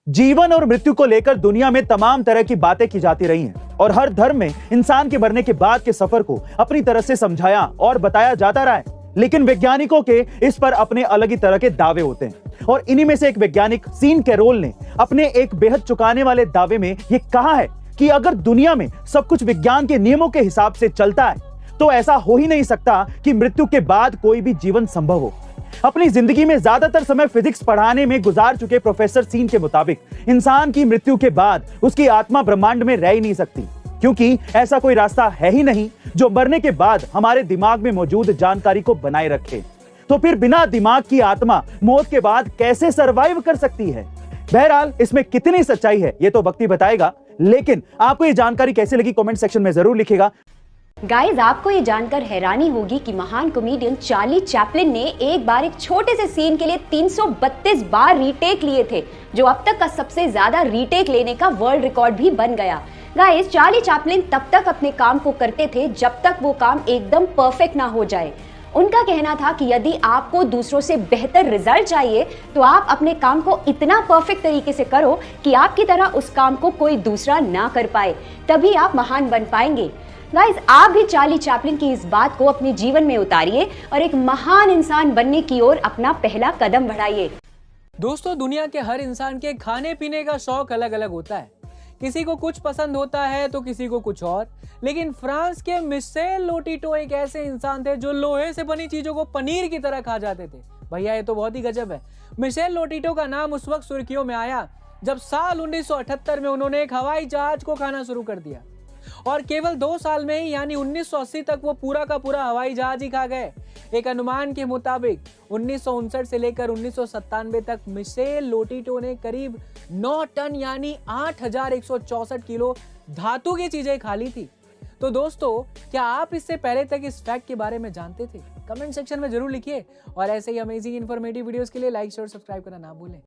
जीवन और मृत्यु को लेकर दुनिया में तमाम तरह की बातें की जाती रही हैं और हर धर्म में इंसान के मरने के बाद के सफर को अपनी तरह से समझाया और बताया जाता रहा है। लेकिन वैज्ञानिकों के इस पर अपने अलग ही तरह के दावे होते हैं और इन्हीं में से एक वैज्ञानिक सीन कैरोल ने अपने एक बेहद चौंकाने वाले दावे में यह कहा है कि अगर दुनिया में सब कुछ विज्ञान के नियमों के हिसाब से चलता है तो ऐसा हो ही नहीं सकता कि मृत्यु के बाद कोई भी जीवन संभव हो। अपनी जिंदगी में ज्यादातर समय फिजिक्स पढ़ाने में गुजार चुके प्रोफेसर सीन के मुताबिक इंसान की मृत्यु के बाद उसकी आत्मा ब्रह्मांड में रह ही नहीं सकती, क्योंकि ऐसा कोई रास्ता है ही नहीं जो मरने के बाद हमारे दिमाग में मौजूद जानकारी को बनाए रखे। तो फिर बिना दिमाग की आत्मा मौत के बाद कैसे सरवाइव कर सकती है? बहरहाल इसमें कितनी सच्चाई है ये तो वक्त ही बताएगा, लेकिन आपको ये जानकारी कैसे लगी कमेंट सेक्शन में जरूर लिखिएगा। गाइस, आपको ये जानकर हैरानी होगी कि महान कॉमेडियन चार्ली चैपलिन ने एक बार एक छोटे से सीन के लिए 332 बार रीटेक लिए थे, जो अब तक का सबसे ज्यादा रीटेक लेने का वर्ल्ड रिकॉर्ड भी बन गया। गाइस, चार्ली चैपलिन तब तक अपने काम को करते थे जब तक वो काम एकदम परफेक्ट ना हो जाए। उनका कहना था कि यदि आपको दूसरों से बेहतर रिजल्ट चाहिए तो आप अपने काम को इतना परफेक्ट तरीके से करो कि आपकी तरह उस काम को कोई दूसरा ना कर पाए, तभी आप महान बन पाएंगे। गाइस, आप भी चार्ली चैपलिन की इस बात को अपने जीवन में उतारिए और एक महान इंसान बनने की ओर अपना पहला कदम बढ़ाइए। दोस्तों, दुनिया के हर इंसान के खाने पीने का शौक अलग अलग होता है। किसी को कुछ पसंद होता है तो किसी को कुछ और। लेकिन फ्रांस के मिशेल लोटिटो एक ऐसे इंसान थे जो लोहे से बनी चीजों को पनीर की तरह खा जाते थे। भैया, ये तो बहुत ही गजब है। मिशेल लोटिटो का नाम उस वक्त सुर्खियों में आया जब साल 1978 में उन्होंने एक हवाई जहाज को खाना शुरू कर दिया और केवल 2 साल में ही यानी 1980 तक वो पूरा का पूरा हवाई जहाज ही खा गए। एक अनुमान के मुताबिक 1959 से लेकर 1997 तक मिशेल लोटिटो ने करीब 9 टन यानी 8164 किलो धातु की चीजें खा ली थी। तो दोस्तों, क्या आप इससे पहले तक इस फैक्ट के बारे में जानते थे? कमेंट सेक्शन में जरूर लिखिए और ऐसे ही अमेजिंग इंफॉर्मेटिव वीडियोस के लिए लाइक शेयर सब्सक्राइब करना ना भूलें।